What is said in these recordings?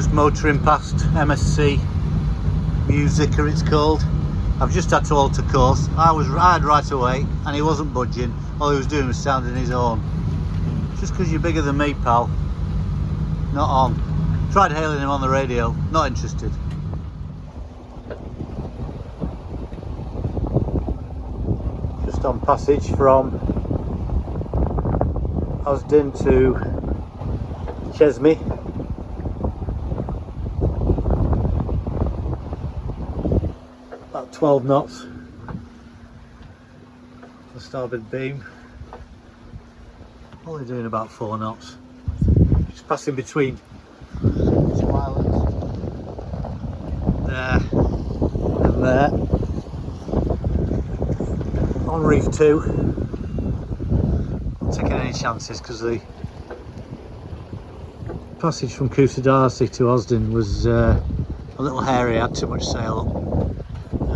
Just motoring past MSC Musica, it's called. I've just had to alter course. I had right away and he wasn't budging. All he was doing was sounding his horn. Just because you're bigger than me, pal. Not on. Tried hailing him on the radio. Not interested. Just on passage from Osden to Chesme. About 12 knots. The starboard beam. Only doing about 4 knots. Just passing between some islands. There and there. On reef 2. Not taking any chances because the passage from Kusadasi to Osden was a little hairy. I had too much sail up.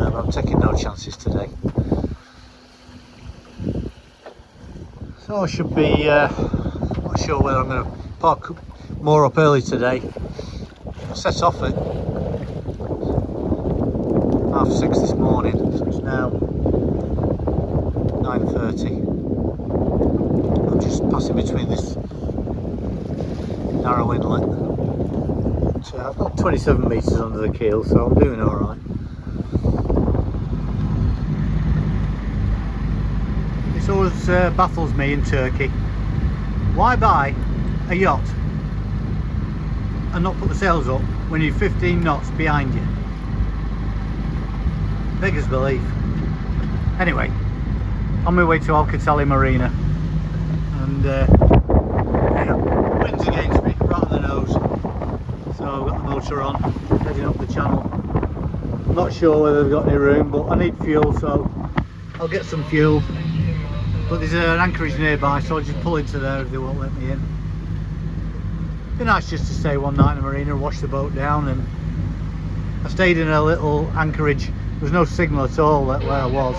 But I'm taking no chances today. So I should be, not sure whether I'm going to park more up early today. I set off at 6:30 this morning, so it's now 9:30. I'm just passing between this narrow inlet. So I've got 27 metres under the keel, so I'm doing alright. This always baffles me in Turkey. Why buy a yacht and not put the sails up when you're 15 knots behind you? Beggars belief. Anyway, on my way to Alcatali Marina, and wind's against me, right on the nose. So I've got the motor on, heading up the channel. I'm not sure whether they've got any room, but I need fuel, so I'll get some fuel. But there's an anchorage nearby, so I'll just pull into there if they won't let me in. Be nice just to stay one night in the marina and wash the boat down. And I stayed in a little anchorage. There was no signal at all where I was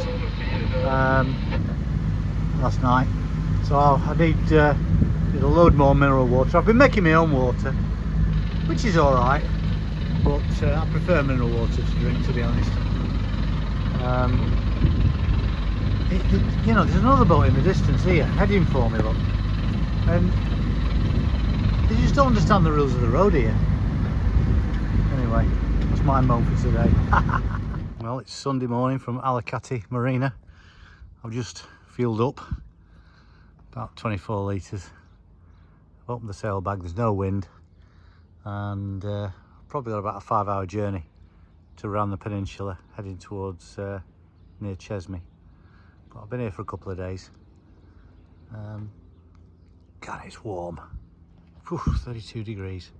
last night, so I need a load more mineral water. I've been making my own water, which is all right, but I prefer mineral water to drink, to be honest. You know, there's another boat in the distance here, heading for me, look. And they just don't understand the rules of the road here. Anyway, that's my moan for today. Well, it's Sunday morning from Ayvalik Marina. I've just fueled up, about 24 litres. I've opened the sail bag, there's no wind. And probably got about a 5-hour journey to around the peninsula, heading towards near Chesme. But I've been here for a couple of days. God, it's warm. Whew, 32 degrees.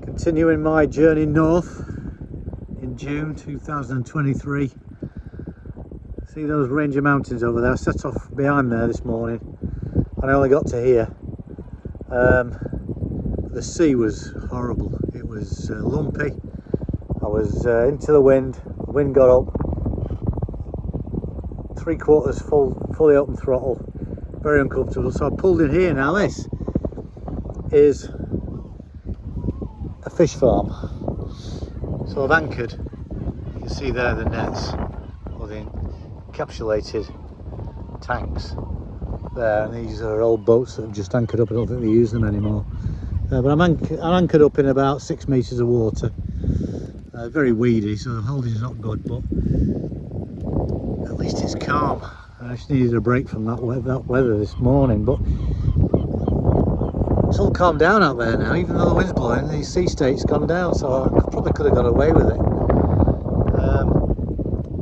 Continuing my journey north in June 2023. See those range of mountains over there? I set off behind there this morning and I only got to here. The sea was horrible. It was lumpy. I was into the wind got up. 3/4 fully open throttle, very uncomfortable. So I pulled in here. Now this is a fish farm, so I've anchored. You can see there the nets, or the encapsulated tanks there, and these are old boats that have just anchored up. I don't think they use them anymore, but I'm anchored up in about 6 metres of water. Very weedy, so the holding's not good, but at least it's calm. I just needed a break from that weather this morning, but it's all calmed down out there now. Even though the wind's blowing, the sea state's gone down, so I probably could have got away with it.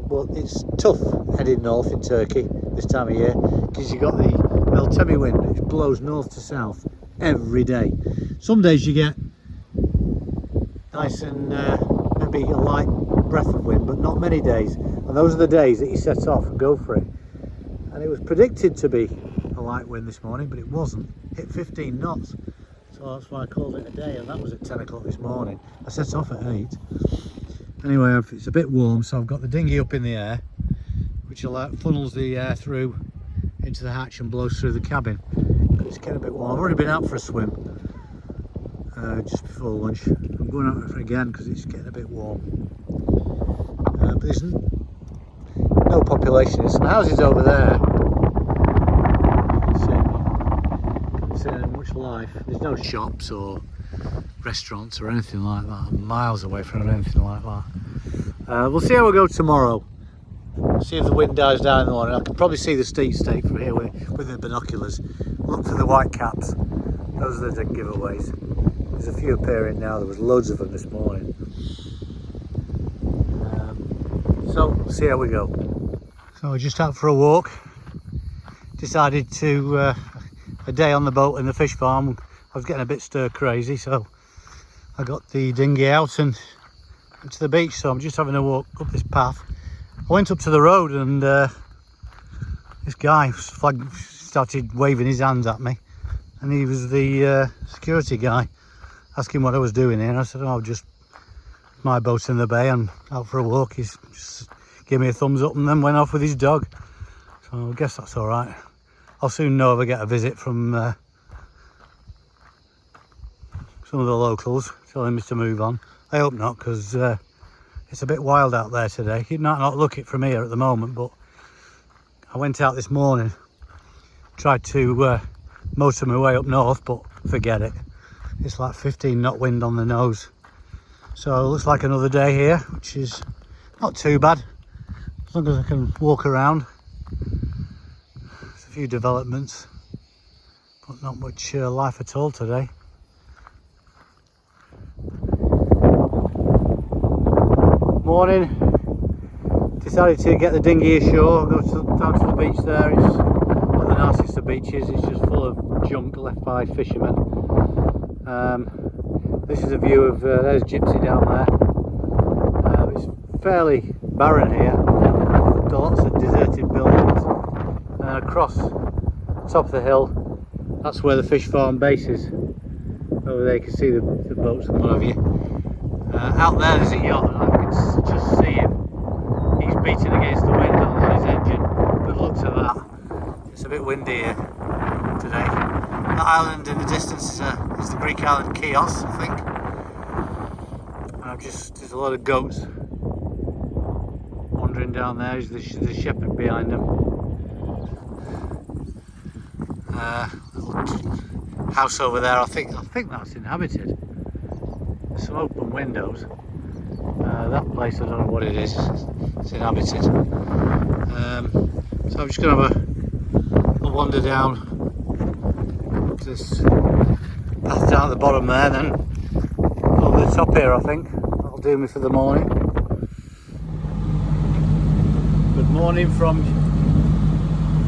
But it's tough heading north in Turkey this time of year, because you've got the Meltemi wind, which blows north to south every day. Some days you get nice and maybe a light breath of wind, but not many days. And those are the days that you set off and go for it. And it was predicted to be a light wind this morning, but it wasn't. Hit 15 knots. So that's why I called it a day, and that was at 10 o'clock this morning. I set off at 8. Anyway, it's a bit warm, so I've got the dinghy up in the air, which funnels the air through into the hatch and blows through the cabin. It's getting a bit warm. I've already been out for a swim. just before lunch. I'm going out for again because it's getting a bit warm. But there's no population. There's some houses over there. Can't see much life. There's no shops or restaurants or anything like that. I'm miles away from anything like that. We'll see how we go tomorrow. See if the wind dies down in the morning. I can probably see the steep state from here with the binoculars. Look for the white caps. Those are the giveaways. There's a few appearing now. There was loads of them this morning. So we'll see how we go. So we're just out for a walk. Decided to a day on the boat in the fish farm. I was getting a bit stir crazy, so I got the dinghy out and went to the beach. So I'm just having a walk up this path. I went up to the road and this guy started waving his hands at me, and he was the security guy, asking what I was doing here. And I said, oh, just my boat's in the bay and out for a walk. He's just gave me a thumbs up and then went off with his dog. So I guess that's all right. I'll soon know if I get a visit from some of the locals telling me to move on. I hope not, because it's a bit wild out there today. You might not look it from here at the moment, but I went out this morning, tried to motor my way up north, but forget it. It's like 15 knot wind on the nose. So it looks like another day here, which is not too bad, as long as I can walk around. There's a few developments, but not much life at all today. Morning. Decided to get the dinghy ashore, go down to the beach there. It's one of the nicest of beaches. It's just full of junk left by fishermen. This is a view of, there's Gypsy down there. It's fairly barren here. Lots of deserted buildings. And across the top of the hill, that's where the fish farm base is. Over there you can see the boats and what have you. Out there there's a yacht, and I can just see him. He's beating against the wind on his engine. Good luck to that. It's a bit windy here today. That island in the distance is the Greek island Chios, I think. And there's a lot of goats wandering down there. There's the shepherd behind them. Little house over there. I think that's inhabited. There's some open windows. That place, I don't know what it is. It's inhabited. So I'm just going to have a wander down this path down at the bottom there, then over the top here. I think that'll do me for the morning. Good morning from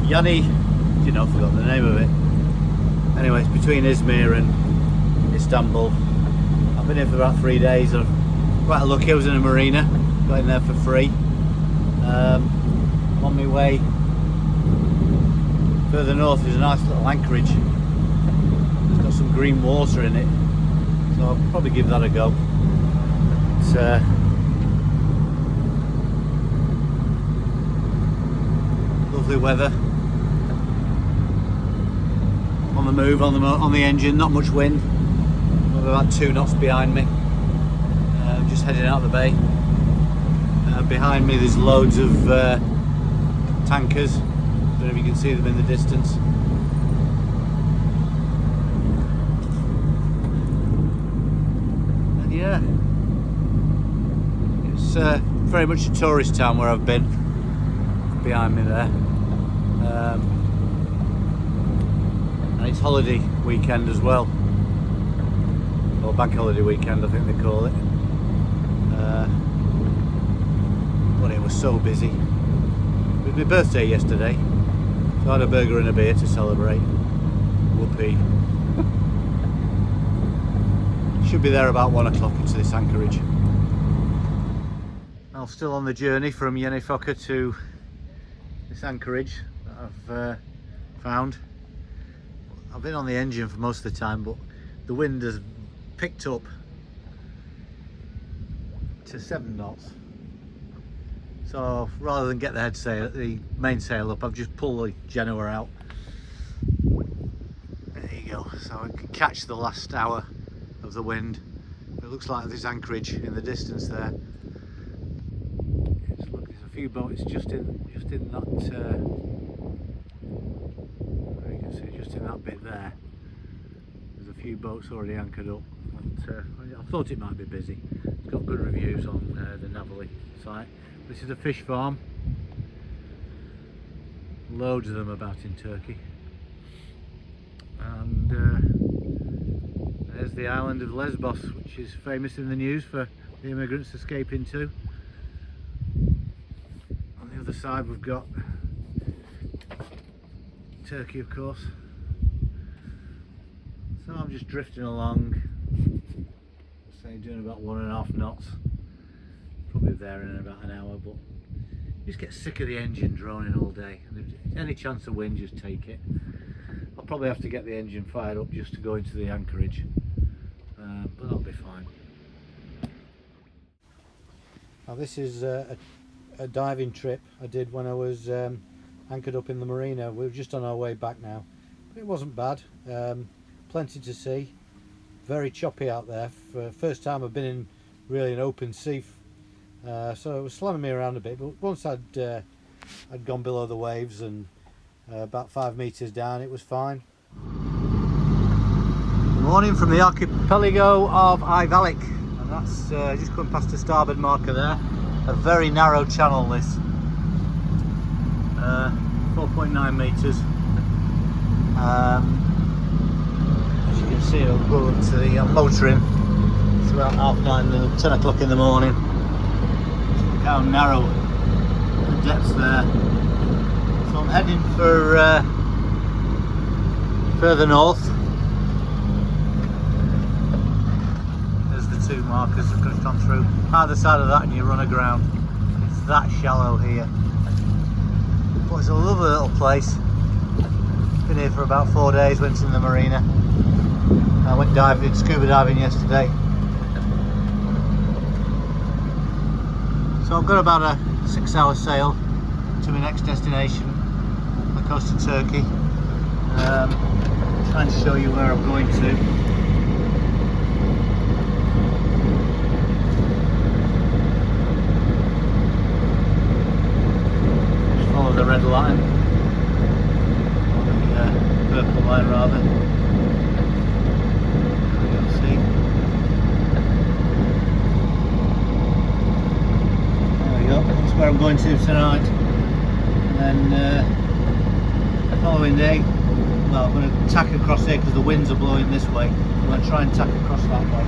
Yanni. I forgot the name of it. Anyway, it's between Izmir and Istanbul. I've been here for about 3 days. I'm quite lucky. I was in a marina, got in there for free. On my way further north, there's a nice little anchorage. It's got some green water in it, so I'll probably give that a go. It's lovely weather. On the move, on the engine, not much wind. About 2 knots behind me. Just heading out of the bay. Behind me there's loads of tankers. Don't know if you can see them in the distance. And yeah, it's very much a tourist town where I've been. Behind me there. And it's holiday weekend as well. Or bank holiday weekend, I think they call it. But it was so busy. It was my birthday yesterday, so I had a burger and a beer to celebrate. Whoopee. Should be there about 1 o'clock into this anchorage. I'm still on the journey from Yenifoka to this anchorage that I've found. I've been on the engine for most of the time, but the wind has picked up to 7 knots. So rather than get the main sail up, I've just pulled the Genoa out. There you go. So I can catch the last hour of the wind. It looks like there's anchorage in the distance there. Look, there's a few boats just in that. You can see just in that bit there. There's a few boats already anchored up. But, I thought it might be busy. It's got good reviews on the Ayvalik site. This is a fish farm. Loads of them about in Turkey. And there's the island of Lesbos, which is famous in the news for the immigrants escaping to. On the other side we've got Turkey, of course. So I'm just drifting along, say doing about 1.5 knots. Probably there in about an hour, but you just get sick of the engine droning all day. And if there's any chance of wind, just take it. I'll probably have to get the engine fired up just to go into the anchorage, but that'll be fine. Now this is a diving trip I did when I was anchored up in the marina. We're just on our way back now, but it wasn't bad. Plenty to see. Very choppy out there. For first time I've been in really an open sea, so it was slamming me around a bit. But once I'd gone below the waves and about 5 meters down, it was fine. Good morning from the archipelago of Ayvalik, and that's just going past the starboard marker there. A very narrow channel, this 4.9 meters. As you can see, it'll go up to the motoring. It's about 9:30, 10 o'clock in the morning. Look how narrow the depths there. So I'm heading for further north. There's the 2 markers that have gone through. Either side of that and you run aground. It's that shallow here. But it's a lovely little place. Been here for about 4 days, went in the marina. I went diving, scuba diving yesterday. So I've got about a 6-hour sail to my next destination on the coast of Turkey. Trying to show you where I'm going to. Just follow the red line, or the purple line rather. You'll see. There we go. That's where I'm going to tonight. And then the following day, well, I'm going to tack across here because the winds are blowing this way. I'm going to try and tack across that way.